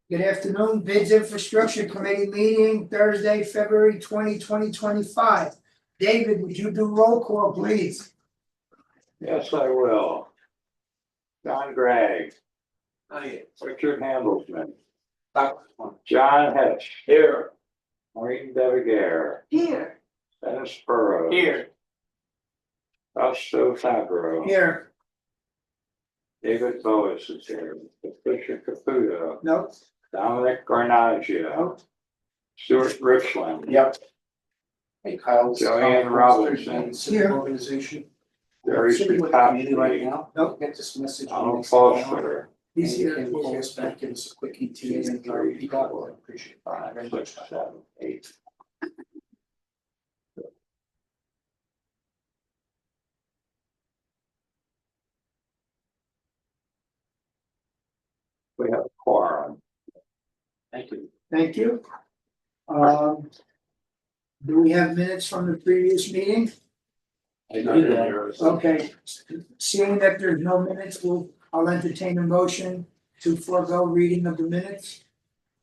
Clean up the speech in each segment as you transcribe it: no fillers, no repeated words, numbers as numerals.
Good afternoon, Bids Infrastructure Committee meeting Thursday, February 2025. David, would you do roll call, please? Yes, I will. John Gregg. Aye. Richard Handelsman. John Hetch. Here. Maureen Devigaire. Here. Dennis Burrows. Here. Fausto Fabro. Here. David Boas is here. Patricia Caputo. No. Dominic Garnaggio. No. Stuart Richland. Yep. Hey Kyle. Joanne Robinson. Civic organization. Jerry Sitting with the committee right Pataki. now. Nope. Get this message. Donald Foster. He's here. And pull us back, give us a quick ETA and you got it. I appreciate it. 5, 6, 7, 8. We have a quorum. Thank you. Thank you. Do we have minutes from the previous meeting? Okay, seeing that there's no minutes, I'll entertain a motion to forego reading of the minutes.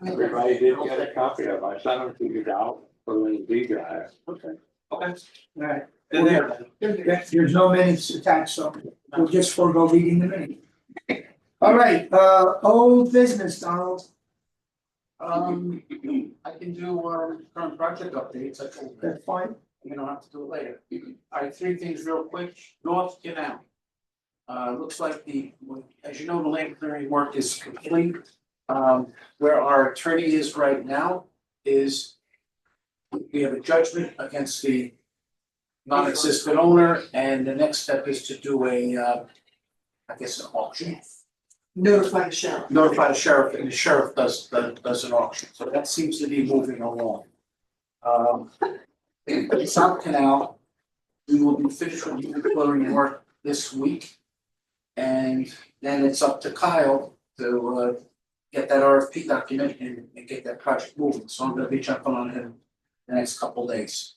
Everybody did get a copy of it. I sent them to you now for the D drive. Okay. Okay. Alright, And there. there's no minutes attached, so we'll just forego reading the minute. Alright, old business, Donald. I can do current project updates. I told you. That's fine. You don't have to do it later. All right, three things real quick. North Canal. Looks like as you know, the land clearing work is complete. Where our attorney is right now is we have a judgment against the non-existent owner, and the next step is to do I guess an auction. Notify the sheriff. Notify the sheriff, and the sheriff does an auction, so that seems to be moving along. The South Canal, we will be finished with the clearing work this week. And then it's up to Kyle to get that RFP document and get that project moving, so I'm gonna be jumping on him the next couple days.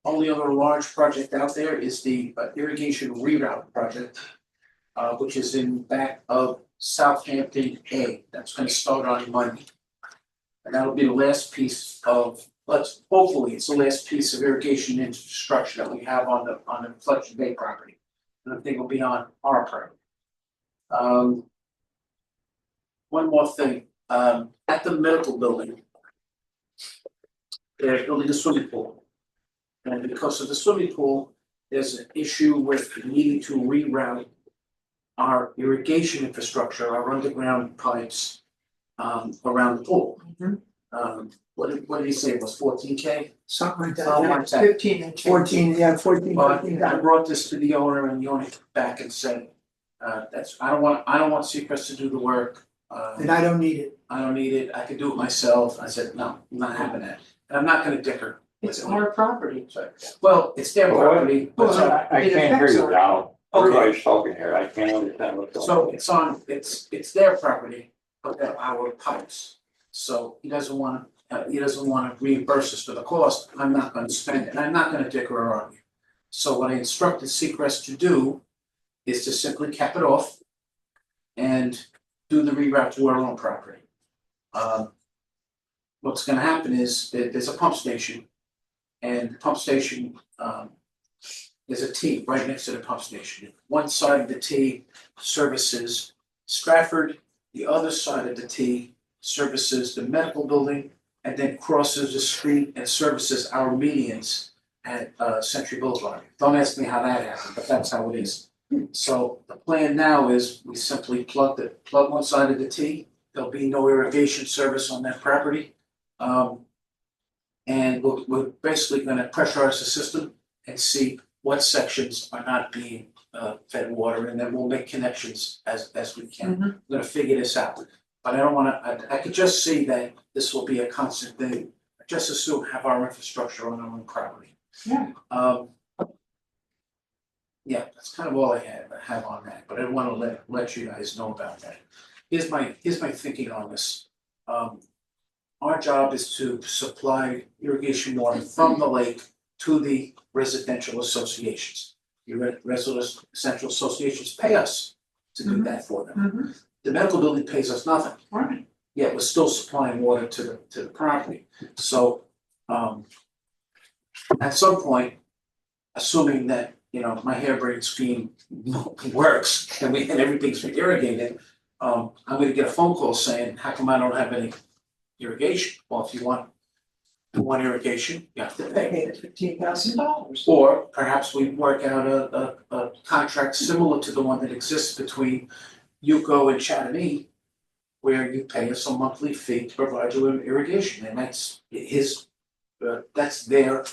Only other large project out there is the irrigation reroute project, which is in back of Southampton A. That's gonna start on Monday. And that'll be the last piece of, hopefully, it's the last piece of irrigation infrastructure that we have on the Fletcher Bay property. And I think it'll be on our property. One more thing, at the medical building, they're building a swimming pool. And because of the swimming pool, there's an issue with needing to reroute our irrigation infrastructure, our underground pipes, around the pool. What did he say, it was 14K? Something like Something like that, that. 15 and 14, yeah, 14, But 15. I brought this to the owner and the owner came back and said, I don't want Seacrest to do the work. And I don't need it. I don't need it, I can do it myself. I said, no, I'm not having that, and I'm not gonna dicker. It's our property. Well, it's their Well, property, but I can't hear you now. Okay. Everybody's talking here. I can't understand what's going on. so it's their property, but they're our pipes. So he doesn't wanna reimburse us for the cost. I'm not gonna spend it, and I'm not gonna dicker or argue. So what I instructed Seacrest to do is to simply cap it off and do the reroute to our own property. What's gonna happen is that there's a pump station. And the pump station, there's a T right next to the pump station. One side of the T services Stratford, the other side of the T services the medical building, and then crosses the street and services our medians at Century Boulevard. Don't ask me how that happened, but that's how it is. So the plan now is we simply plug one side of the T, there'll be no irrigation service on that property. And we're basically gonna pressurize the system and see what sections are not being fed water, and then we'll make connections as we can. We're gonna figure this out. But I don't wanna, I could just see that this will be a constant thing. I just as soon have our infrastructure on our own property. Yeah. Yeah, that's kind of all I have on that, but I didn't wanna let you guys know about that. Here's my thinking on this. Our job is to supply irrigation water from the lake to the residential associations. The residential associations pay us to do that for them. The medical building pays us nothing. Right. Yet we're still supplying water to the property. So, at some point, assuming that, you know, my harebrained scheme works and everything's irrigated, I'm gonna get a phone call saying, how come I don't have any irrigation? Well, if you want irrigation, you have to pay. Paid $15,000. Or perhaps we work out a contract similar to the one that exists between Yuko and Chamonix, where you pay us a monthly fee to provide you with irrigation, and that's that's their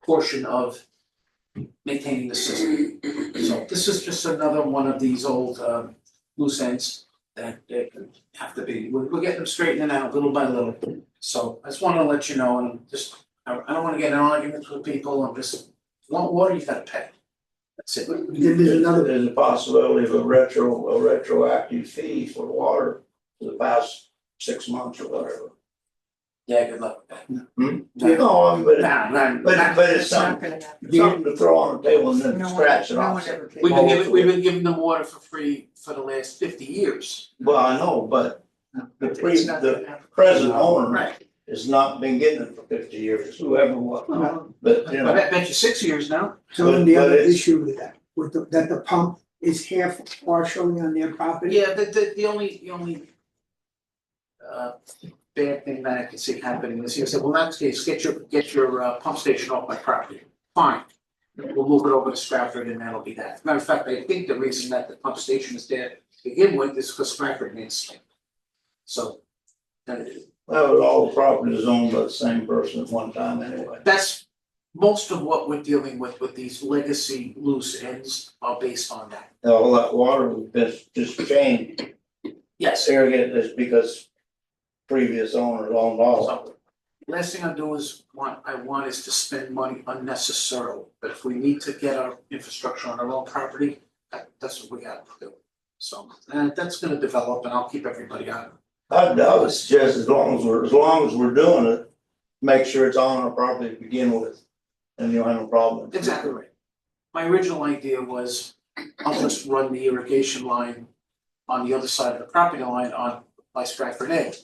portion of maintaining the system. So this is just another one of these old loose ends that have to be, we're getting them straightened out little by little. So I just wanna let you know, and I don't wanna get in arguments with people, I'm just, if you want water, you gotta pay. That's it. Then there's another, There's a possibility of a retroactive fee for water for the past 6 months or whatever. Yeah, good luck with that. No, but it's It's not something, gonna happen. something to throw on the table and then No one, scratch it no off. one ever paid. We've been giving them water for free for the last 50 years. Well, I know, but the It's not gonna happen. present owner Right. has not been getting it for 50 years, whoever was, Well, but you I know. bet you 6 years now. so then the But other it's- issue with that, that the pump is half partially on their property. Yeah, the only bad thing that I can see happening is you said, well, in that case, get your pump station off my property. Fine. We'll move it over to Stratford and that'll be that. Matter of fact, I think the reason that the pump station is there to begin with is because Stratford needs it. So, Well, all the property is owned by the same person at one time anyway. that's most of what we're dealing with these legacy loose ends are based on that. All that water was just changed, Yes. irrigated this because previous owners owned all of it. Last thing I do is I want is to spend money unnecessarily, but if we need to get our infrastructure on our own property, that's what we gotta do. So, that's gonna develop and I'll keep everybody on. I would suggest as long as we're doing it, make sure it's on our property to begin with. And you'll have no problem. Exactly right. My original idea was I'll just run the irrigation line on the other side of the property line by Stratford Edge.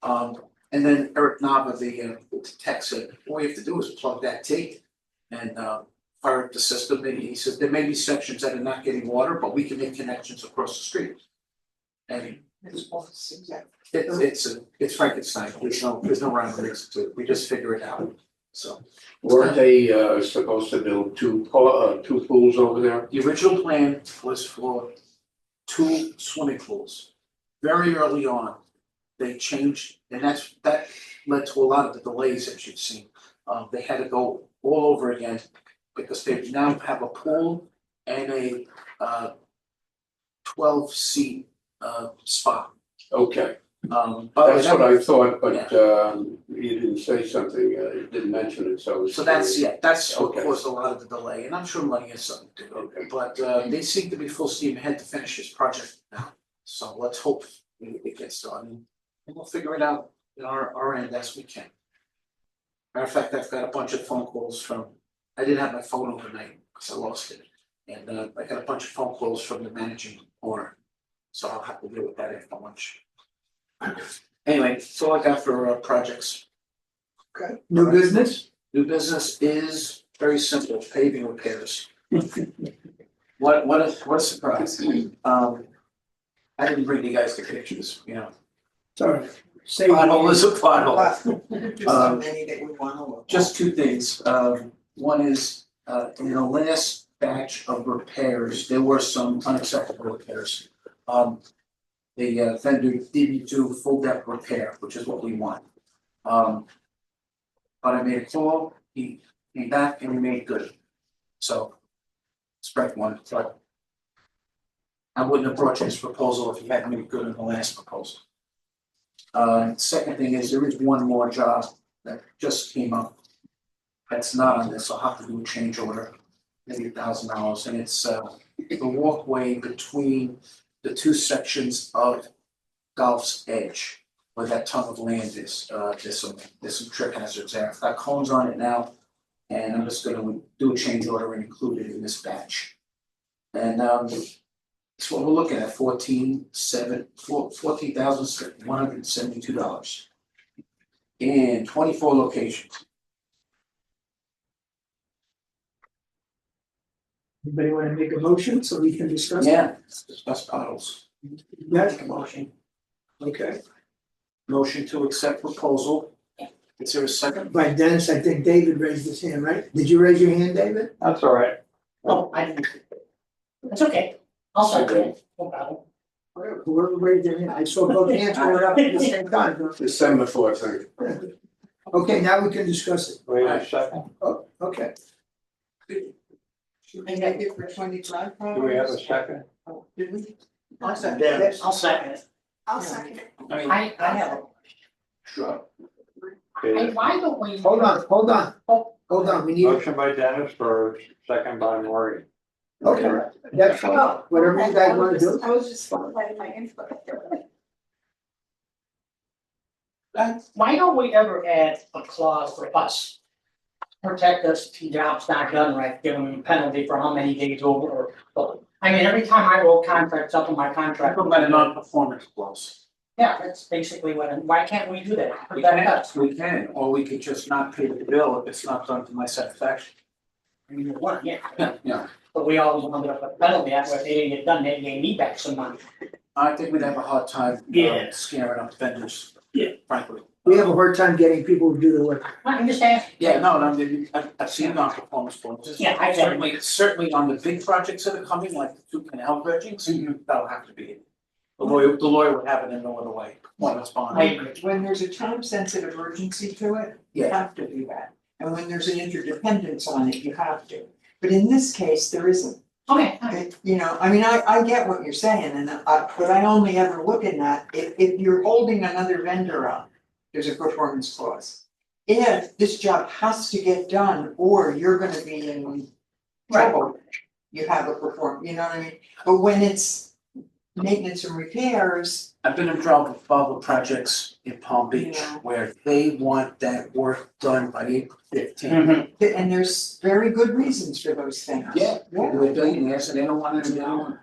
And then Eric Nava, the tech said, all you have to do is plug that T and fire up the system. And he said, there may be sections that are not getting water, but we can make connections across the street. And it's Frankenstein, there's no rhyme or reason to it, we just figure it out, so. Weren't they supposed to build two pools over there? The original plan was for 2 swimming pools. Very early on, they changed, and that led to a lot of the delays that you've seen. They had to go all over again because they now have a pool and a 12-seat spot. Okay, But that's what I thought, but Yeah. you didn't say something, you didn't mention it, so. So that's what Okay. caused a lot of the delay, and I'm sure money is something to do. Okay. But they seem to be full steam ahead to finish this project now. So let's hope it gets done and we'll figure it out in our end as we can. Matter of fact, I've got a bunch of phone calls I didn't have my phone overnight because I lost it. And I got a bunch of phone calls from the managing owner. So I'll have to deal with that after lunch. Anyway, that's all I got for projects. Okay, new business? New business is very simple, paving repairs. What a surprise. I didn't bring you guys the pictures, you know. Sorry. Say. Pothole is a pothole. There's so many that we wanna look. Just 2 things. One is, in the last batch of repairs, there were some unacceptable repairs. The vendor DB2 full depth repair, which is what we want. But I made a call, he came back and he made good. So, strike one, but I wouldn't have brought you this proposal if you hadn't made good in the last proposal. Second thing is, there is one more job that just came up. That's not on this, I'll have to do a change order, maybe $1,000, and it's the walkway between the 2 sections of Gulf's Edge, where that ton of land is. There's some trip hazards there. I've got cones on it now, and I'm just gonna do a change order and include it in this batch. And That's what we're looking at, $14,172. In 24 locations. Anybody wanna make a motion so we can discuss? Yeah, discuss potholes. Yes, Motion. okay. Motion to accept proposal. Is there a second? By Dennis, I think David raised his hand, right? Did you raise your hand, David? That's all right. Oh, I didn't. It's okay. I'll second it. No problem. Whoever raised their hand, I saw both hands go up at the same time. December 14th. Okay, now we can discuss it. Wait a second. Oh, okay. Should we make it for 25 Do we have a second? Oh, did we? I'll second Dennis. it. I'll second it. I'll second it. I mean, I have a. sure. Okay. Why don't we? Hold on. Hold on, we need, Motion by Dennis for second by Maureen. okay, that's fine, whatever you guys wanna do. I was just letting my input. Why don't we ever add a clause for us? Protect us if the job's not done right, give them a penalty for how many days over or. I mean, every time I roll contracts up in my contract. Talk about a non-performance clause. Yeah, that's basically why can't we do that? We Protect can, us. we can, or we could just not pay the bill if it's not done to my satisfaction. I mean, one, yeah, Yeah, but we always want to put a penalty after if they didn't get done, they gave me back some money. I think we'd have a hard time Yeah. scaring up vendors. Yeah. Frankly. We have a hard time getting people to do the work. I'm just asking. Yeah, no, I've seen non-performance clauses. Yeah, I get it. Certainly on the big projects that are coming, like the two canal dredgings, Mhm. that'll have to be it. The lawyer would have it in no other way, one that's I bond. agree. When there's a time sensitive urgency to it, you Yeah. have to do that. And when there's an interdependence on it, you have to. But in this case, there isn't. Okay, You know, I mean, I get what you're saying and but I only ever look in that, if you're holding another vendor up, there's a performance clause. If this job has to get done or you're gonna be in trouble, you have a you know what I mean? But when it's maintenance and repairs, I've been involved with projects in Palm Beach Yeah. where they want that work done by April 15th. Mhm. and there's very good reasons for those things. Yeah, they're billionaires and they don't want it to be done.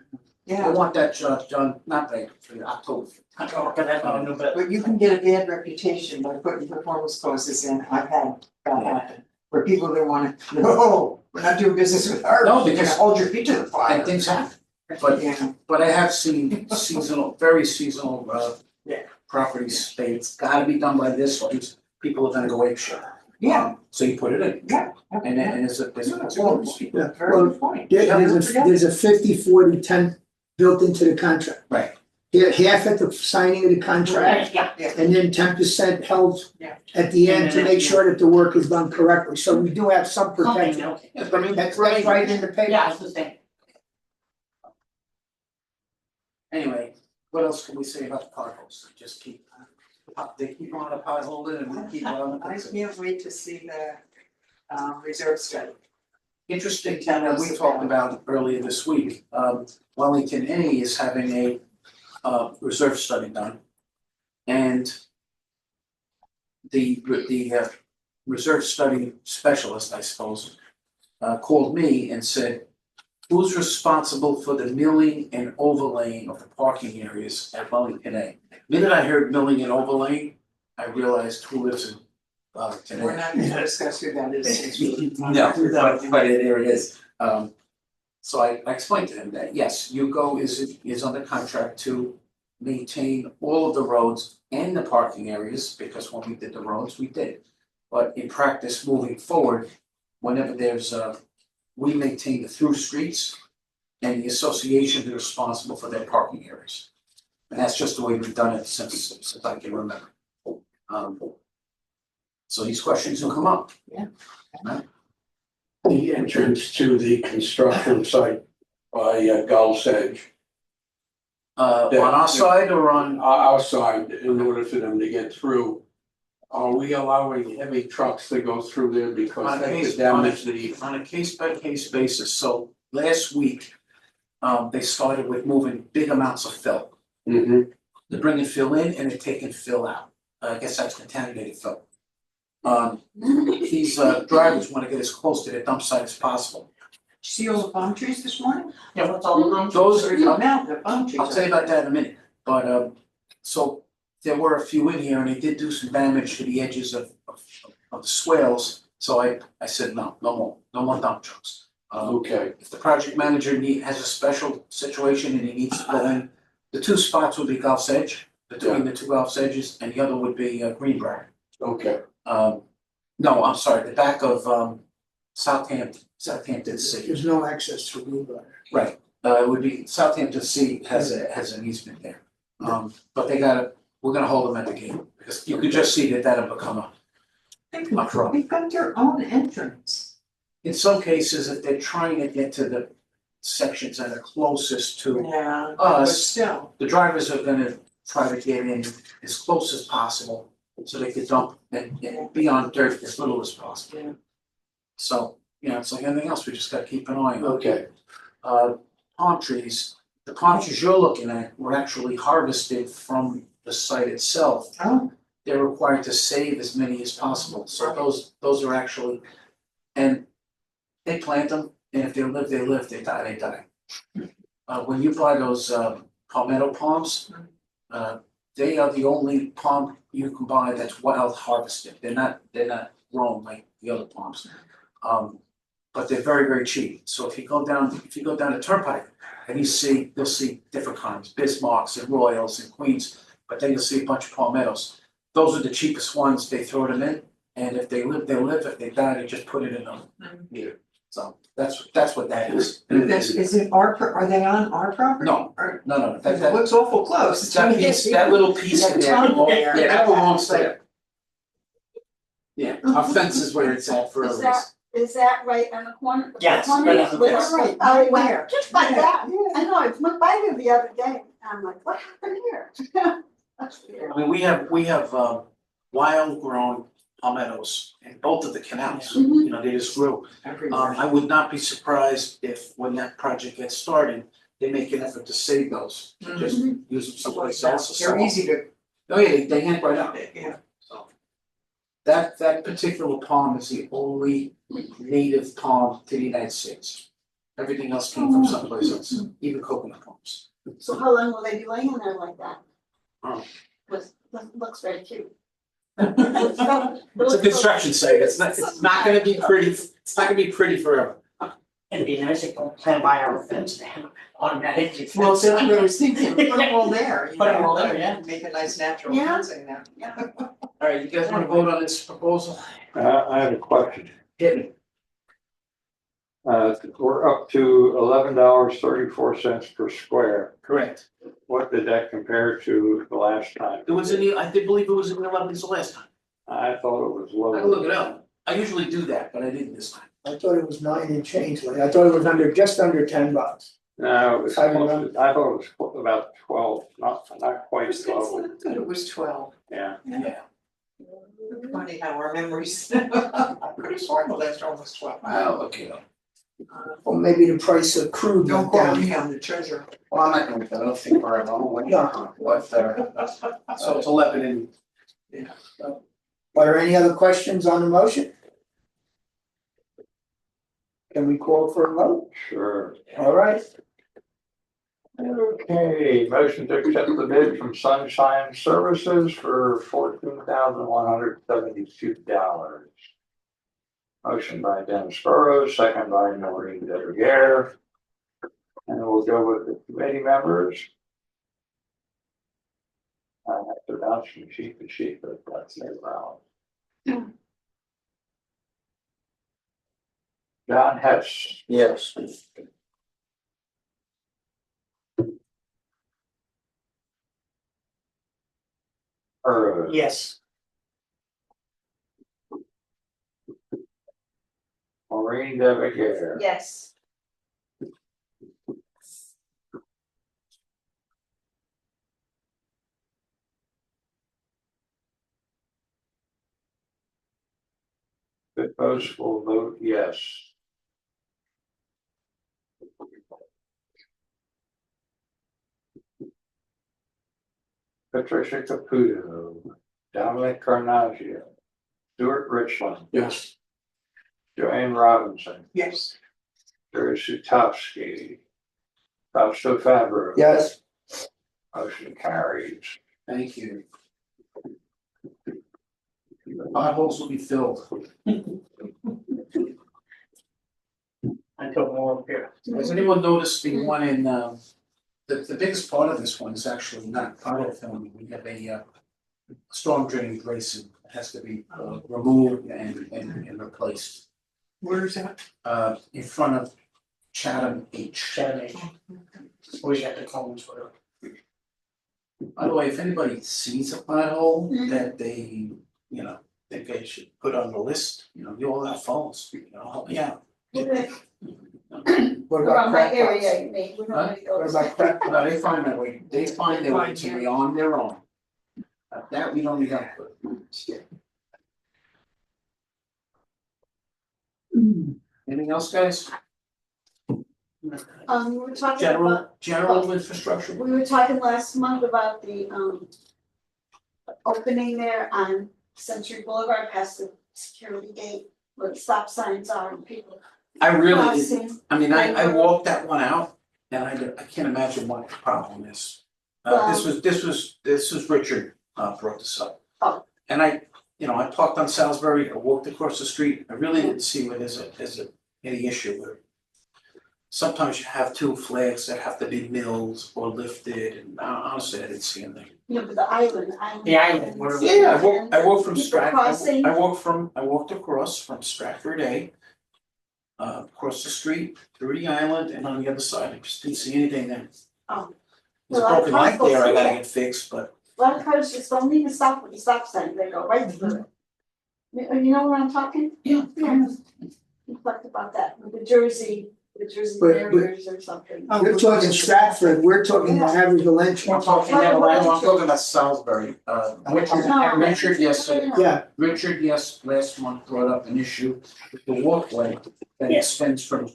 They Yeah, want that job done, not by October. I don't look at that on a new bit. but you can get a bad reputation by putting performance clauses in, I've had that happen. Where people don't wanna, no, we're not doing business with her, No, you're gonna because- hold your feet to the fire. And things happen, but Yeah, but I have seen seasonal, very seasonal Yeah. properties, say it's gotta be done by this, or these people are gonna go apeshit. yeah, So you put it in, yeah. and then it's a good Yeah, Very well, good point. there's a 50-40-10 built into the contract. Right. Yeah, half at the signing of the contract, Yeah, and then 10% held Yeah. at the end to make sure that the work is done correctly, so we do have some okay, protection. okay. Yes, but I mean, That's right in the paper. Yeah, it's the same. anyway, what else can we say about the potholes? Just keep, they keep on a pothole and we keep on. I can't wait to see the reserve study. Interesting town that we talked about earlier this week, Wellington A is having a reserve study done. And the reserve study specialist, I suppose, called me and said, who's responsible for the milling and overlaying of the parking areas at Wellington A? The minute I heard milling and overlaying, I realized who lives in Wellington A. We're not gonna discuss who that is. No, but there it is. So I explained to him that, yes, Yuko is under contract to maintain all of the roads and the parking areas, because when we did the roads, we did. But in practice, moving forward, whenever there's we maintain the through streets and the association is responsible for their parking areas. And that's just the way we've done it since I can remember. So these questions will come up. The entrance to the construction site by Gull's Edge. On our side or on? Our side, in order for them to get through. Are we allowing heavy trucks to go through there because On a they case, could damage the? on a case by case basis, so last week, they started with moving big amounts of fill. Mhm. They're bringing fill in and they're taking fill out, I guess that's contaminated fill. These drivers wanna get as close to their dump site as possible. See all the palm trees this morning? Yeah, what's all of them? Those are, There's a mountain of palm trees. I'll tell you about that in a minute, but so there were a few in here and they did do some damage to the edges of the swales. So I said, no more dump trucks. Okay, If the project manager has a special situation and he needs to go in, the two spots would be Gulf's Edge, between the two Gulf's Edges, and the other would be Greenbrier. okay, No, I'm sorry, the back of Southampton City. There's no access to Greenbrier. Right, it would be Southampton City has an easement there. But we're gonna hold them at the gate, because you could just see that that'll become a problem. They've got their own entrance. In some cases, if they're trying to get to the sections that are closest to, Yeah. But Us. still, the drivers are gonna try to get in as close as possible. So they could dump and be on dirt as little as possible. Yeah. So, it's like anything else, we just gotta keep an eye on. okay, Palm trees, the palm trees you're looking at were actually harvested from the site itself. oh, They're required to save as many as possible, so those are actually, and they plant them, and if they live, they die. When you buy those palmetto palms, they are the only palm you can buy that's wild harvested, they're not grown like the other palms. But they're very, very cheap, so if you go down to Turnpike and you'll see different kinds, Bismarcks and Royals and Queens, but then you'll see a bunch of palmettos. Those are the cheapest ones, they throw them in, and if they live, if they die, they just put it in a meter. So that's what that is. is it are they on our property? No, Or, no, it looks awful close. that little piece in there, Yeah. yeah, that belongs there. Yeah, our fence is where it's at for a Is reason. Is that right on the corner? Yeah, it's Corner right on the with- corner. Right, I right went there. just by Yeah, that, yeah. I know, I went by there the other day, and I'm like, what happened here? That's weird. I mean, we have wild grown palmettos in both of the canals, Mhm. they just grew. Everywhere. I would not be surprised if when that project gets started, they make an effort to save those, just use them someplace else or They're something. easy to, Oh, yeah, they hang right up. yeah. So. That particular palm is the only native palm to the United States. Everything else came from someplace else, even coconut palms. So how long will they be laying there like that? Oh. Looks very cute. It's a construction site, it's not gonna be pretty forever. It'd be nice if we plan by our fence to have automatic. Well, so I was thinking, put them all there, you Put 'em know, all there, yeah. Make a nice natural Yeah. fencing there. Alright, you guys wanna vote on this proposal? I have a question. Hit me. We're up to $11.34 per square. Correct. What did that compare to the last time? It was I did believe it was in the 11s the last time. I thought it was I lower. can look it up. I usually do that, but I didn't this time. I thought it was 9 and change, like, I thought it was just under $10. No, it was I close remember. to- I thought it was about 12, not quite I 12, thought it was 12. yeah. Yeah. Funny how our memories. I could have sworn the last one was 12. I'll look it up. Or maybe the price of crude Don't went quote down. me on the treasure. Well, I'm not gonna, I don't think we're alone, so it's 11 and. Are there any other questions on the motion? Can we call for a vote? Sure. All right, Okay, motion to accept the bid from Sunshine Services for $14,172. Motion by Dennis Burrows, second by Noreen Devergare. And we'll go with the committee members. I have to bounce from sheet to sheet, but that's their round. John Hess, Yes. Burrows, Yes. Maureen Devergare. Yes. Good post will vote yes. Patricia Caputo, Dominic Carnagio, Stuart Richland, yes, Joanne Robinson, Yes. Mr. Sutowski. Counselor Fabro. Yes. Motion carries. Thank you. Potholes will be filled. I took more up here. Has anyone noticed the one in, the biggest part of this one is actually not pothole filling. We have a storm drain basin that has to be removed and replaced. Where's that? In front of Chatham H. Saturday. We got the columns for it. By the way, if anybody sees a pothole that they, think they should put on the list, you all have phones, help me out. What about Around my crack area, pots? you mean, we don't Huh? really go What to- about crack pots? No, they find their way, they find their way to me on their own. That we don't need help with. Anything else, guys? We were talking about, General infrastructure? we were talking last month about the, opening there on Century Boulevard past the security gate where the stop signs are and people I really, crossing. I walked that one out and I can't imagine what the problem is. This was Richard, brought this up. Oh. And I parked on Salisbury, I walked across the street, I really didn't see where there's any issue with it. Sometimes you have two flags that have to be milled or lifted, and honestly, I didn't see anything. But the island. The island, where- Yeah, I walked from People Stratford, crossing. I walked across from Stratford A. Across the street, through the island, and on the other side, I just didn't see anything there. Oh. There's a Well, broken light there, I I- gotta get fixed, but A lot of cars just don't even stop with the stop sign, they go right through it. You know what I'm talking? Yeah. Yeah. We talked about that, with the Jersey But- barriers or something. You're talking Stratford, we're talking the Haverhill We're entrance. talking Right, that right. I'm last, talking about Salisbury, Richard, No. Richard, yes, Yeah, last month brought up an issue with the walkway that Yes. extends from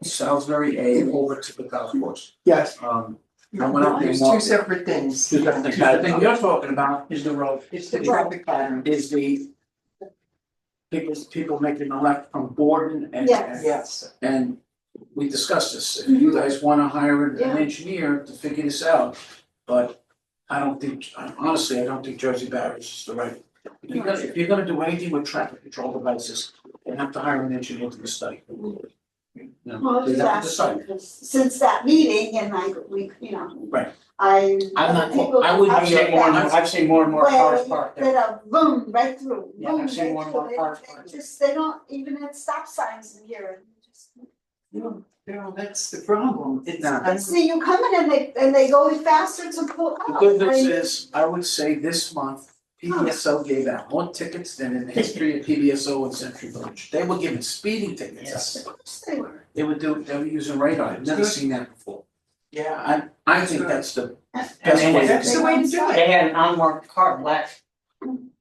Salisbury A over to the golf course. yes. I went out there and There's two walked. separate things. The thing you're talking about is the road. It's the traffic pattern. is the people making a left from Borden and Yes. Yes. and we discussed this, if you guys wanna hire an Yeah. engineer to figure this out, but honestly, I don't think Jersey barriers is the right. If you're gonna do anything with traffic control devices, you have to hire an engineer to do a study. Well, They just have to decide. asking, 'cause since that meeting and Right. I. I'm not- people- I would I've seen more and more, I've seen more and more cars parked there. That are boom, right through, Yeah, boom, I've seen right more and more through. cars They parked. just, they don't even have stop signs in here. That's the problem. It's, Nah. I see you coming and they go faster to pull The out. good news I mean, is, I would say this month, PBSO gave out more tickets than in the history of PBSO in Century Village. They were giving speeding tickets. Yes. Of course they were. They were using radar, I've never seen that before. yeah, I think that's the And best then way to that's do the way to do it. They had an unmarked car, black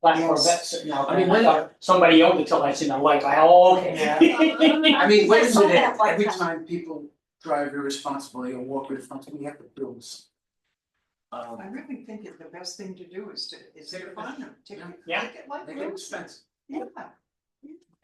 Corvette sitting out there, I thought somebody owned it till I seen the light, oh, okay. I mean, when is I saw it, that one every time. time people drive irresponsibly or walk irresponsibly, we have to do this. I really think the best thing to do is to fine them, take Yeah. it like They get expensive. yeah,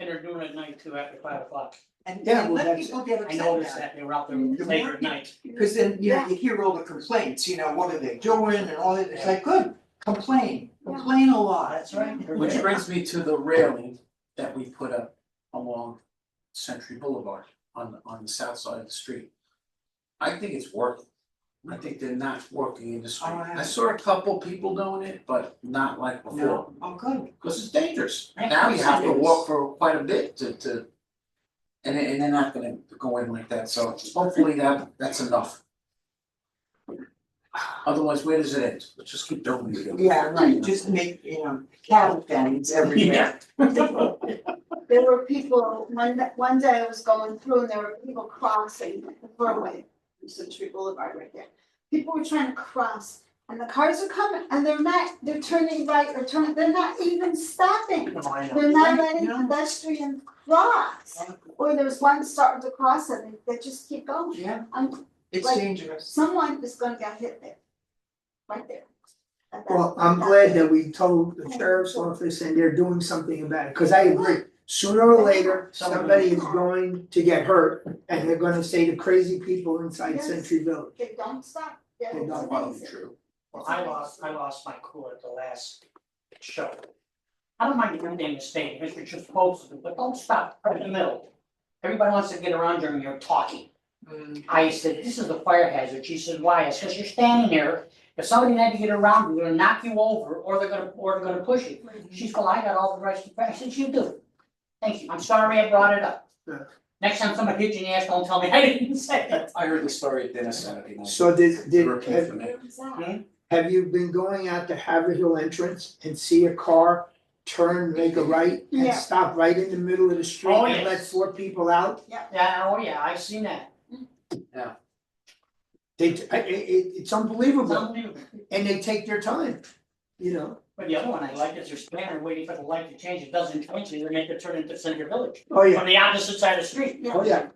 And they're doing it at night too, after 5 o'clock. and Yeah, and well, let that's- people get I upset noticed about it. that they were out there The later more at night. Because then, you hear all the complaints, what are they doing and all that, it's like, good, complain a lot. That's right. Which brings me to the railing that we put up along Century Boulevard on the south side of the street. I think it's working. I think they're not working in the street. Oh, yeah. I saw a couple people doing it, but not like before, No, oh, good. because it's dangerous. Yeah, Now you have to it is. walk for quite a bit to. And they're not gonna go in like that, so hopefully that's enough. Otherwise, where does it end? Let's just keep doing it. Yeah, right, just make, cattle pens everywhere. There were people, one day I was going through and there were people crossing the four-way, Century Boulevard right there. People were trying to cross and the cars are coming and they're turning right or they're not even stopping. No, I know. They're not letting No. pedestrians cross. Or there's one starting to cross and they just keep going. Yeah, it's Like- dangerous. Someone is gonna get hit there, right there. At that- Well, I'm glad that we told the sheriff's office and they're doing something about it, cause I agree. sooner or later, somebody is going to get hurt and they're gonna say to crazy people inside Yes. Century Village. They don't stop. Yeah, They it's don't. Probably amazing. true. Well, I lost my cool at the last show. I don't mind doing a mistake, if you're just supposed to, but don't stop right in the middle. Everybody wants to get around during your talking. I said, this is a fire hazard. She said, why? I said, because you're standing there. If somebody had to get around you, they're gonna knock you over or they're gonna push you. She said, well, I got all the rights to, I said, you do. Thank you. I'm sorry I brought it up. Yeah. Next time somebody hits you in the ass, don't tell me I didn't say it. I heard the story at dinner Saturday night. So Hurricane for me. Where was that? have you been going out to Haverhill entrance and see a car turn, make a right and Yeah. stop right in the middle of the street Oh, and yes. let 4 people out? Yeah, oh yeah, I've seen that. It's unbelievable, It's unbelievable. and they take their time, you know? But the other one I like is they're standing waiting for the light to change, it doesn't change, they make it turn into Center Village, Oh, yeah, on the opposite side of the street. oh, yeah,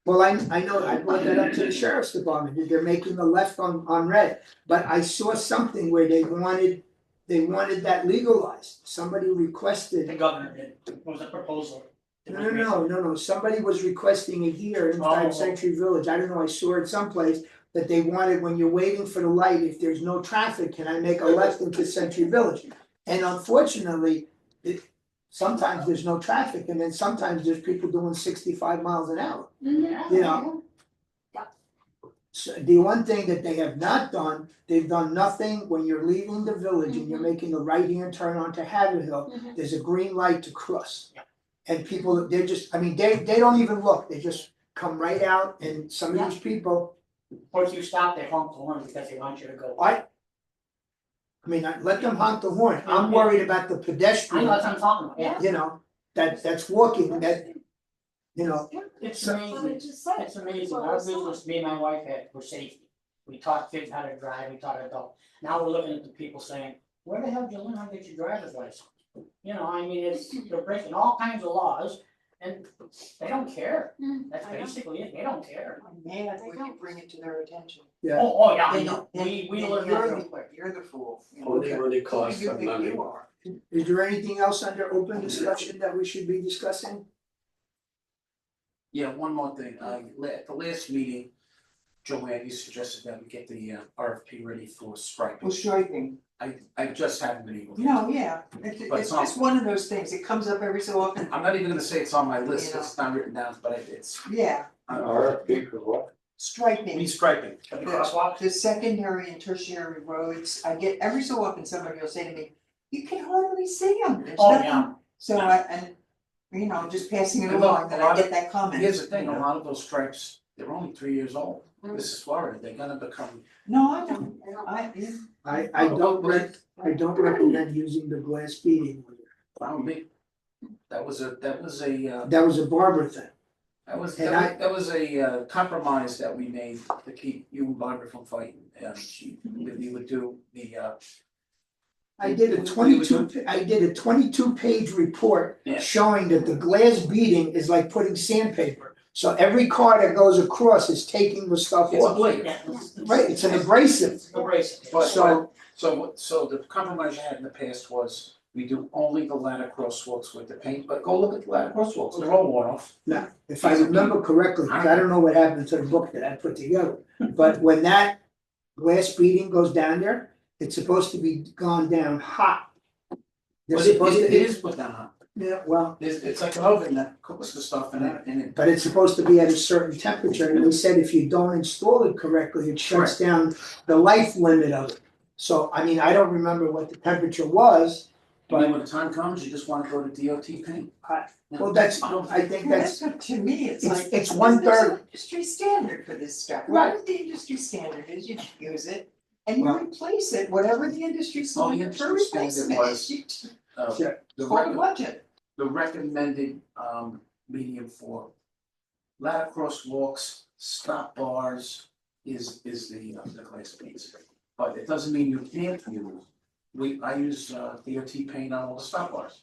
well, I know, I brought that up to the sheriff's department, that they're making a left on red, but I saw something where they wanted that legalized, somebody The requested. governor did, it was a proposal. No, somebody was requesting it here inside Oh. Century Village, I don't know, I saw it someplace. That they wanted, when you're waiting for the light, if there's no traffic, can I make a left into Century Village? And unfortunately, sometimes there's no traffic, and then sometimes there's people doing 65 miles an hour. Mhm. You know. So the one thing that they have not done, they've done nothing when you're leaving the village and you're making a right-hand turn onto Haverhill, Mhm. there's a green light to cross. Yeah. And people, they're just, I mean, they don't even look, they just come right out, and some of these people. Or if you stop, they honk the horn because they want you to go. I mean, let them honk the horn, I'm worried about the I know, pedestrian, that's what I'm talking about, yeah. you know, that's walking, that, you know. It's So- What amazing, did you say? it's amazing, Well, our it's not. business, me and my wife had for safety. We taught kids how to drive, we taught adults, now we're looking at the people saying, where the hell did you learn how to get your driver's license? You know, I mean, they're breaking all kinds of laws, and they don't care, Mm, that's I know. basically it, they don't care. I'm mad when you bring it to their attention. Yeah. Oh, yeah, I Then- know, then- we then learned you're that the- real quick. You're the fool. you know. Or they really Who cost do you them think money. you are? Is there anything else under open discussion that we should be discussing? Yeah, one more thing, at the last meeting, Joanne, you suggested that we get the RFP ready for striping. Well, striping, I just haven't been able to. no, yeah, But it's just one of those things, it comes up every so often, I'm not even gonna say it's on my list, You know. it's not written down, but it's, yeah, RFP for what? striping. restriping. The crosswalk, The secondary and tertiary roads, I get, every so often somebody will say to me, you can hardly see them, there's oh, nothing. yeah, So you know, just passing it And look, along, that a I lot get that comment. Here's the thing, a lot of those stripes, they're only 3 years old. This is Florida, they're gonna become. No, I don't, I don't recommend using the glass beading. I don't think, that was a, That was a Barbara thing. that was a compromise that we made to keep you and Barbara from fighting. We would do the, I did a 22-page report Yeah. showing that the glass beading is like putting sandpaper. So every car that goes across is taking the stuff it's a off. blade. yeah. Right, it's an abrasive, Abrasive. But so, so the compromise I had in the past was, we do only the ladder crosswalks with the paint, but go look at the ladder crosswalks, they're all worn off. now, if I remember correctly, 'cause I don't know what happened to the book that I put together. But when that glass beading goes down there, it's supposed to be gone down hot. They're But supposed it to, is put down hot. yeah, well, It's like an oven that cooks the stuff and it. but it's supposed to be at a certain temperature, and they said if you don't install it correctly, it shuts down the life limit of it. So, I mean, I don't remember what the temperature was, But when the time comes, you just wanna go to DOT paint. well, that's, I think that's, That's what, to me, it's It's- like. it's there's 1/3. an industry standard for this stuff, Right. whatever the industry standard is, you use it. And you Well- replace it, whatever the industry standard for industry standard replacement was- is, you The for the rec- budget. the recommended medium for ladder crosswalks, stop bars is the glass beads. But it doesn't mean you can't use, I use DOT paint on all the stop bars.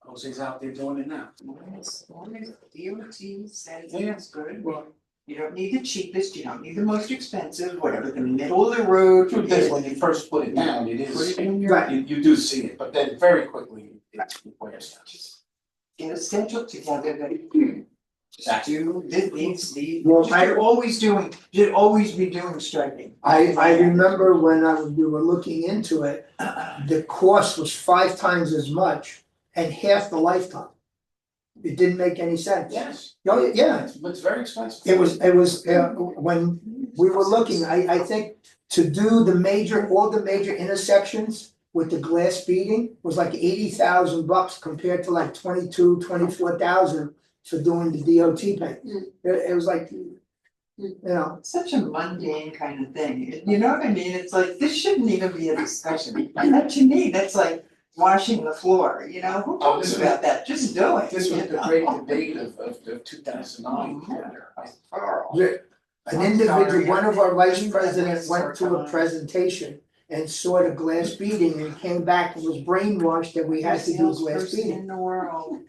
Jose's out there doing it now. As long as DOT says Yeah. it's good, well, you don't need the cheapest, you don't need the most expensive, whatever the middle of the road Truth is, is. when you first put it down, it Put is, it in your. Right. you do see it, but then very quickly it wears out. get a schedule together that just do these, Well, you're always doing, you'd always be doing striping. I remember when we were looking into it, the cost was 5 times as much and half the lifetime. It didn't make any sense. Yes, Oh, yeah, it's very expensive. it was, when we were looking, I think to do all the major intersections with the glass beading was like $80,000 compared to like 24,000 for doing the DOT paint. It was like, you know, Such a mundane kind of thing, you know what I mean, it's like, this shouldn't even be a discussion, that to me, that's like washing the floor, you know, who Oh, talks this about that, just do it. This was you the know? great debate of 2009. an individual, one of our vice presidents went to a presentation and saw the glass beading and came back and was brainwashed that we had to do glass Salesperson beading, in the world,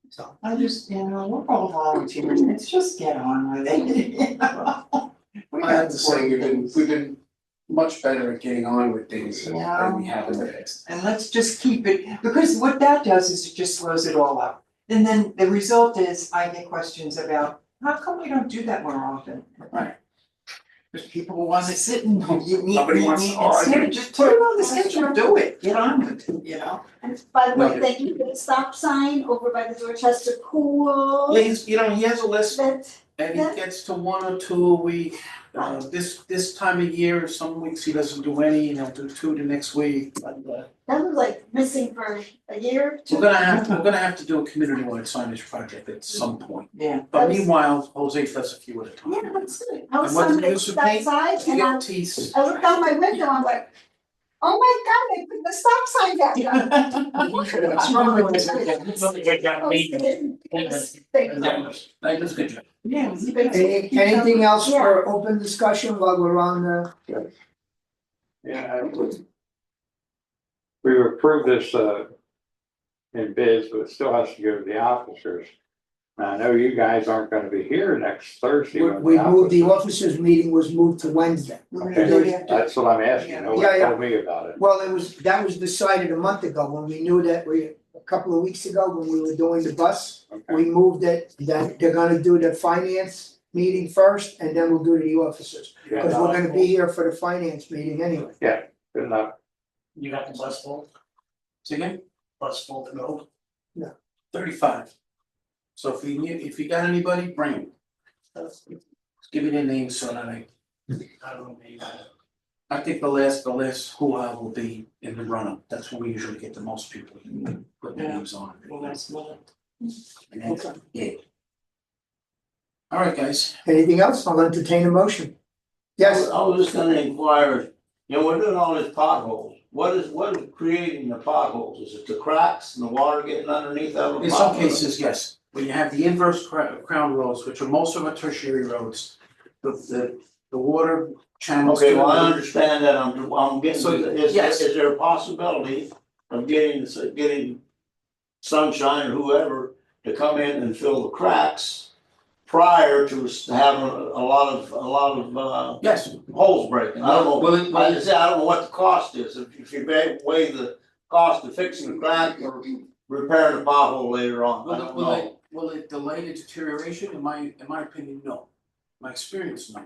so. I just, you know, we're all volunteers, let's just get on with it, you know? We I have got to say, things. we've been much better at getting on with things than we have in the past. And let's just keep it, because what that does is it just slows it all up. And then the result is I get questions about, how come we don't do that more often? Right. There's people who wanna sit and Nobody wants to instead argue. of just put it on the schedule, do it, get on with it, you know? And by the way, No. thank you for the stop sign over by the Dorchester Pool. Yeah, he has a list That, and Yeah. he gets to 1 or 2 a week. This time of year, some weeks he doesn't do any, and he'll do 2 the next week, but that was like missing for a year or two. we're gonna have to do a community-wide signage project at some point. Yeah. But meanwhile, Jose does a few at a time. Yeah, that's good. I was And what did Sunday you use for paint? outside and I DOTs. I looked out my window, I'm like, oh my God, they put the stop sign back up. That was good job. Yeah. Anything else for open discussion while we're on the? Yeah. We approved this in bids, but it still has to go to the officers. And I know you guys aren't gonna be here next Thursday. when We moved, the officers- officers meeting was moved to Wednesday. Okay, that's what I'm asking, no one Yeah, yeah. told me about it. Well, that was decided a month ago when we knew that a couple of weeks ago when we were doing the bus. Okay. We moved it, that they're gonna do the finance meeting first and then we'll do the officers. Yeah, Cause no, we're gonna be here for the finance meeting anyway. good enough. You got the bus full, Say again? bus full to go. 35. So if you got anybody, bring them. Give me their names so that I don't know, maybe. I think the last hoo-ha will be in the run-up, that's when we usually get the most people, put their names on. Well, that's not. And then- yeah. All right, guys, Anything else? I'll entertain a motion. Yes, I was just gonna inquire, you know, we're doing all these potholes, what is creating the potholes, is it the cracks and the water getting underneath of them? in some cases, yes, when you have the inverse crown roads, which are most of our tertiary roads, the water channels. Okay, well, I understand that, I'm getting, So, is yes. there a possibility of getting Sunshine or whoever to come in and fill the cracks prior to us having a lot of Yes. holes breaking? I don't know, Well, I don't know what the cost is, if you weigh the cost of fixing the crack or repairing the pothole later on, I don't know. Will it delay the deterioration? In my opinion, no. My experience, no.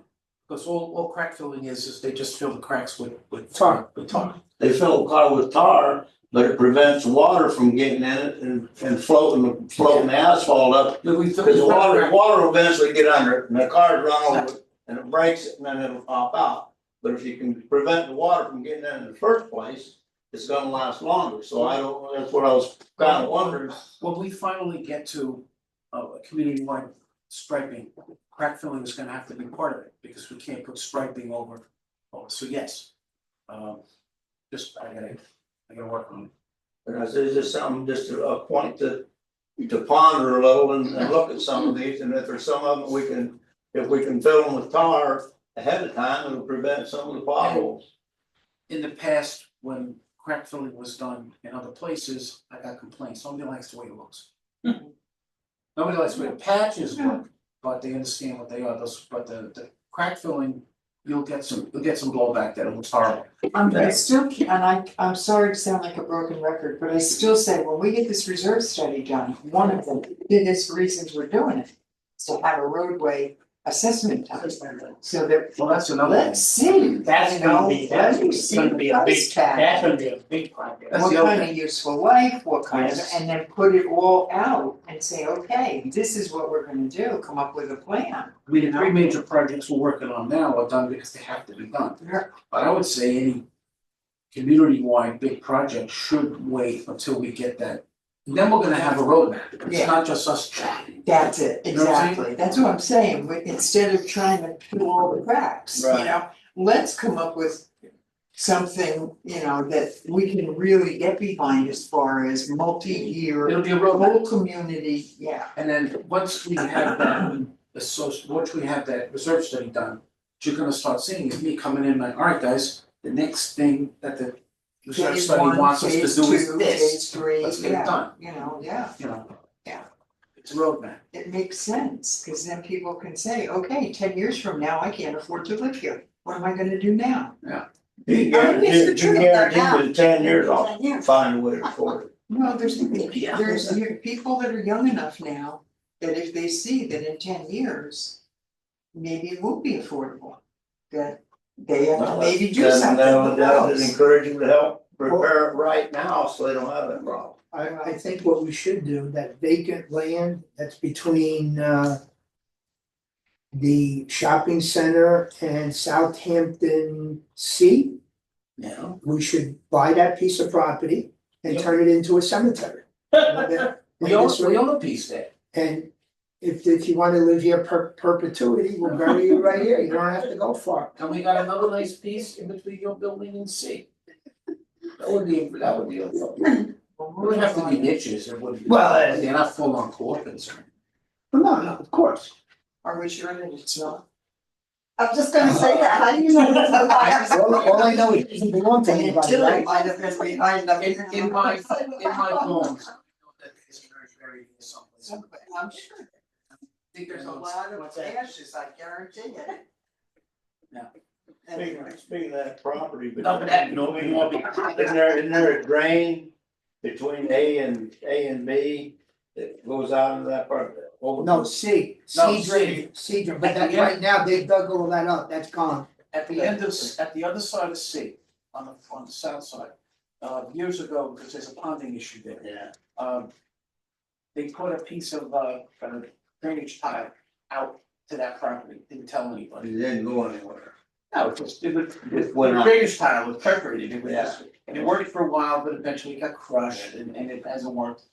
Because all crack filling is they just fill the cracks with Tar. With tar. They fill the car with tar, but it prevents water from getting in it and floating the asphalt up. Because the water will eventually get under it and the cars run over it and it breaks it and then it'll pop out. But if you can prevent the water from getting in the first place, it's gonna last longer. So that's what I was kind of wondering. When we finally get to a community-wide striping, crack filling is gonna have to be part of it, because we can't put striping over. So yes, just I gotta work on it. And I said, is this something just a point to ponder a little and look at some of these, and if there's some of them if we can fill them with tar ahead of time, it'll prevent some of the potholes. In the past, when crack filling was done in other places, I got complaints, nobody likes the way it looks. Nobody likes the way the patches look, but they understand what they are, but the crack filling you'll get some blowback that it looks horrible. I still can't, and I'm sorry to sound like a broken record, but I still say, when we get this reserve study done, one of the biggest reasons we're doing it is to have a roadway assessment done, so that, Well, that's another thing. let's see, That's you gonna know, be, let me that's see gonna the be a big, price tag. that's gonna be a big project. That's What the other kind of useful life, what kind of, Yes. and then put it all out and say, okay, this is what we're gonna do, come up with a plan. I mean, the three major projects we're working on now are done because they have to be done. Yeah. But I would say any community-wide big project should wait until we get that. And then we're gonna have a roadmap. It's Yeah. not just us chatting. That's it, You know what I'm saying? exactly, that's what I'm saying, instead of trying to fill all the cracks, you Right. know, let's come up with something, you know, that we can really get behind as far as multi-year, It'll be a roadmap. whole community, yeah. And then once we have that, once we have that reserve study done, what you're gonna start seeing is me coming in like, all right, guys, the next thing that the reserve Phase study one, wants us to phase do is two, this, phase three, let's get it yeah, done, you know, yeah, you know? Yeah. It's a roadmap. it makes sense, cause then people can say, okay, 10 years from now, I can't afford to live here, what am I gonna do now? You guarantee in 10 years, I'll find a way to afford it. No, there's people that are young enough now, that if they see that in 10 years, maybe it will be affordable, that they have to maybe do something. Then that would encourage them to help prepare it right now, so they don't have that problem. I think what we should do, that vacant land that's between the shopping center and Southampton Sea, Yeah. we should buy that piece of property and Yep. turn it into a cemetery. We own a piece there. And if you wanna live here perpetuity, we'll bury you right here, you don't have to go far. And we got another nice piece in between your building and C. That would be a. It would have to be niches, it wouldn't be. Well, They're not full on coffins. No, of course. Are we sure that it's not? I'm just gonna say that, how do you know that's a lie? All I know is it doesn't belong to anybody, Until it right? might have been behind them. In my bones. That is very someplace. I'm sure. I think There's a lot of ashes, I guarantee it. Yeah. Anyway. Speaking of that property, but No, but that- isn't there a drain between A and B that goes out of that part? No, C No, drain, but that, right now, they dug all that up, that's gone. At the end of, at the other side of C, on the south side, years ago, because there's a ponding issue there. Yeah. They put a piece of kind of drainage tile out to that property, didn't tell anybody. It didn't go anywhere. No, it just, the went out. drainage tile was perforated, it was Yeah. just, and it worked for a while, but eventually got crushed and it hasn't worked.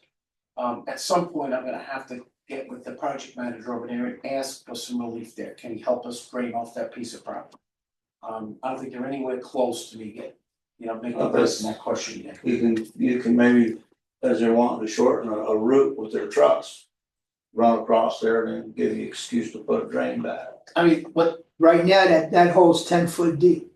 At some point, I'm gonna have to get with the project manager over there and ask for some relief there, can he help us drain off that piece of property? I don't think they're anywhere close to me getting, making this and that question yet. You can maybe, as they're wanting to shorten a route with their trucks, run across there and then give you excuse to put a drain back. I mean, what, Right now, that hole's 10 foot deep,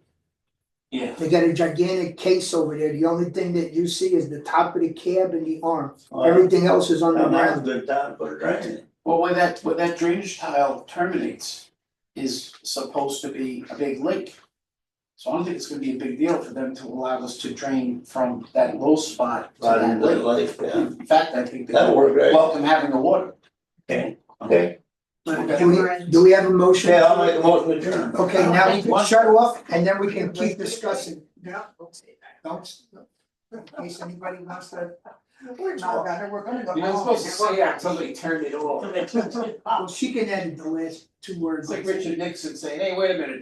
yeah, they got a gigantic case over there, the only thing that you see is the top of the cab and the arm, everything else is Now's a underground. good time to put a drain in. well, where that drainage tile terminates is supposed to be a big lake. So I don't think it's gonna be a big deal for them to allow us to drain from that low spot to Right that into the lake. lake, yeah. In fact, I think they That'll work great. welcome having the water. Okay, okay. Do we have a motion? Yeah, I'll make a motion to adjourn. Okay, now we can shut off and then we can keep discussing. Yeah, don't say that. Don't, in case anybody wants to. We're not gonna, we're gonna go home. You're not supposed to say that until they turn it off. Well, she can edit the last 2 words. It's like Richard Nixon saying, hey, wait a minute,